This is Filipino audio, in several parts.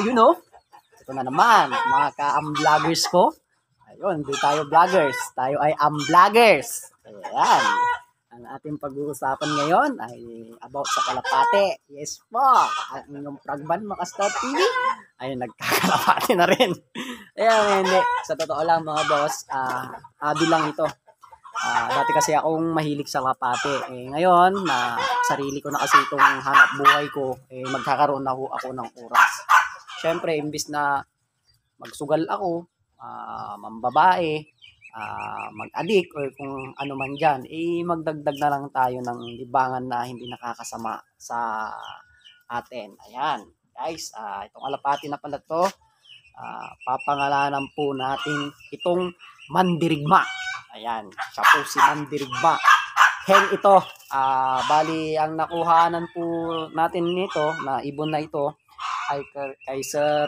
ayun o. Ito na naman, mga ka-vloggers ko. Ayun, di tayo vloggers. Tayo ay vloggers. Ayan. Ang ating pag-uusapan ngayon ay about sa kalapate. Yes po. Ang inyong pragman, Makastar TV. Ayun, nagkakalapate na rin. Ayan, hindi. Sa totoo lang mga boss, hobby lang ito. Dati kasi akong mahilig sa kalapate. Ngayon, sarili ko na kasi itong hanap buhay ko, magkakaroon na ako ng oras. Siyempre, imbis na magsugal ako, mambabae, mag-addict or kung ano man dyan, magdagdag na lang tayo ng libangan na hindi nakakasama sa atin. Ayan, guys, itong alapati na pala to, papangalanan po natin itong Mandirigma. Ayan, siya po si Mandirigma. Hen ito, bali ang nakuhanan po natin nito, na ibon na ito, ay kay Sir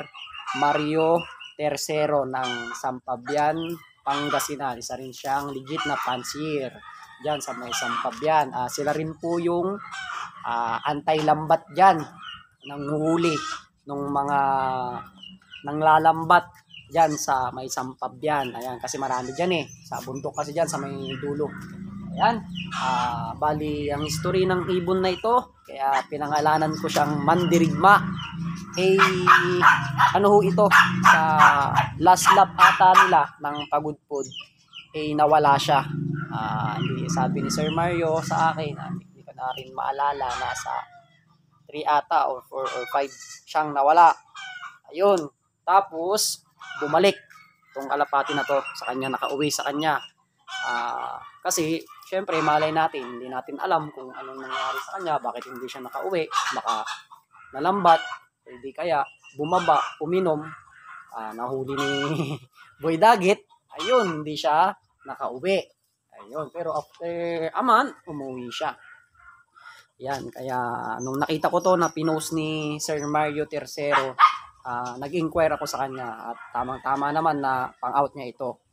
Mario Tercero ng Sampabian, Pangasinan. Isa rin siyang legit na fancier dyan sa may Sampabian. Sila rin po yung anti-lambat dyan, nanguhuli ng mga nanglalambat dyan sa may Sampabian. Ayan, kasi marami dyan sa bundok kasi dyan sa may dulo. Ayan, bali ang history ng ibon na ito, kaya pinangalanan ko siyang Mandirigma. Ano ho ito, sa last lap ata nila ng Pagudpod, nawala siya. Sabi ni Sir Mario sa akin, hindi ko na rin maalala, nasa 3 ata or 4 or 5 siyang nawala. Ayun, tapos bumalik itong alapati na to sa kanya, nakauwi sa kanya. Kasi syempre malay natin, hindi natin alam kung anong nangyari sa kanya, bakit hindi siya nakauwi, baka nalambat, hindi kaya bumaba, uminom, nahuli ni Boy Dagit, ayun, hindi siya nakauwi. Ayun, pero after a month, umuwi siya. Yan, kaya nung nakita ko to na pinost ni Sir Mario Tercero, nag-inquire ako sa kanya at tamang-tama naman na pang-out niya ito.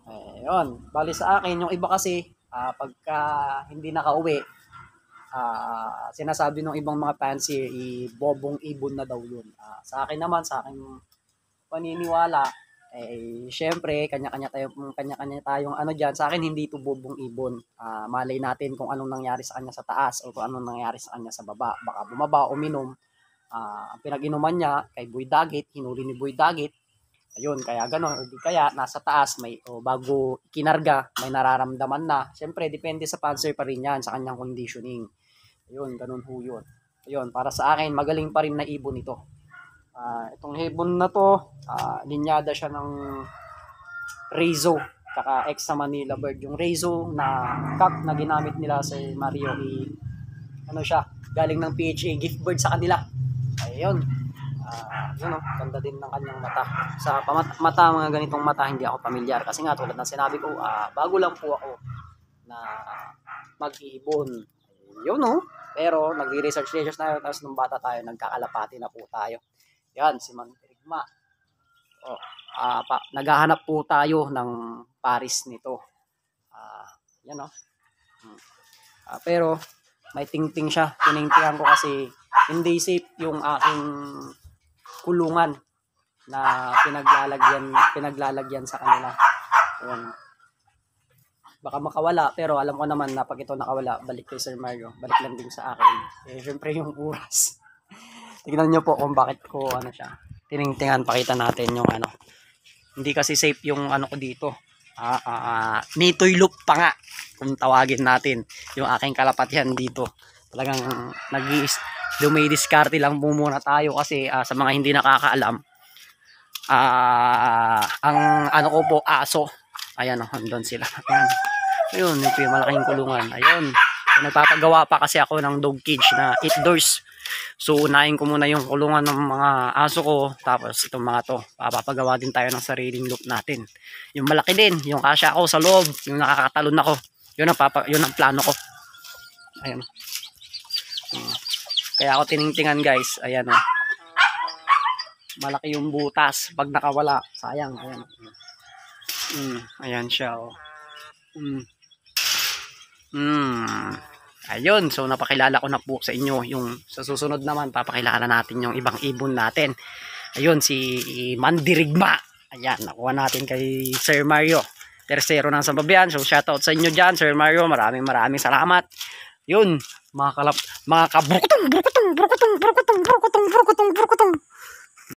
Ayun, bali sa akin, yung iba kasi, pagka hindi nakauwi, sinasabi ng ibang mga fancy, bobong ibon na daw yun. Sa akin naman, sa akin paniniwala, syempre, kanya-kanya tayong ano dyan. Sa akin, hindi ito bobong ibon. Malay natin kung anong nangyari sa kanya sa taas o kung anong nangyari sa kanya sa baba. Baka bumaba, uminom. Ang pinag-inuman niya kay Boy Dagit, hinuli ni Boy Dagit. Ayun, kaya gano'n. Hindi kaya, nasa taas, bago kinarga, may nararamdaman na. Siyempre, depende sa panser pa rin yan, sa kanyang conditioning. Ayun, gano'n ho yun. Ayun, para sa akin, magaling pa rin na ibon ito. Itong ibon na to, linyada siya ng Rezo, kaka Exa Manila Bird. Yung Rezo na cock na ginamit nila sa Mario, ano siya, galing ng PHA gift bird sa kanila. Ayun. Yun ganda din ng kanyang mata. Sa mata, mga ganitong mata, hindi ako pamilyar. Kasi nga, tulad ng sinabi ko, bago lang po ako na mag-iibon. Yun pero nag-research na yun. Tapos nung bata tayo, nagkakalapati na po tayo. Yan, si Mandirigma. Naghahanap po tayo ng paris nito. Yan pero may ting-ting siya. Tiningtingan ko kasi hindi safe yung aking kulungan na pinaglalagyan sa kanila. Ayan. Baka makawala, pero alam ko naman na pag ito nakawala, balik kay Sir Mario, balik lang din sa akin. Syempre yung oras. Tignan nyo po kung bakit ko siya tiningtingan. Pakita natin yung hindi kasi safe yung ko dito. Nitoy loop pa nga kung tawagin natin yung aking kalapatihan dito. Talagang dumidiskarte lang po muna tayo kasi sa mga hindi nakakaalam, ang ko po, aso. Ayan andun sila. Ayan. Ayun, yung malaking kulungan. Ayun. Nagpapagawa pa kasi ako ng dog cage na outdoors. So unahin ko muna yung kulungan ng mga aso ko, tapos itong mga to, papagawa din tayo ng sariling loop natin. Yung malaki din, yung kasya ako sa loob, yung nakakatalon ako. Yun ang plano ko. Ayun. Kaya ako tiningtingan, guys. Ayan malaki yung butas pag nakawala. Sayang. Ayan. Ayan siya Ayun, so napakilala ko na po sa inyo. Yung sa susunod naman, papakilala natin yung ibang ibon natin. Ayun, si Mandirigma. Ayan, nakuha natin kay Sir Mario. Tercero ng Sambabian. So, shoutout sa inyo dyan, Sir Mario. Maraming salamat. Yun, mga kabrukutong,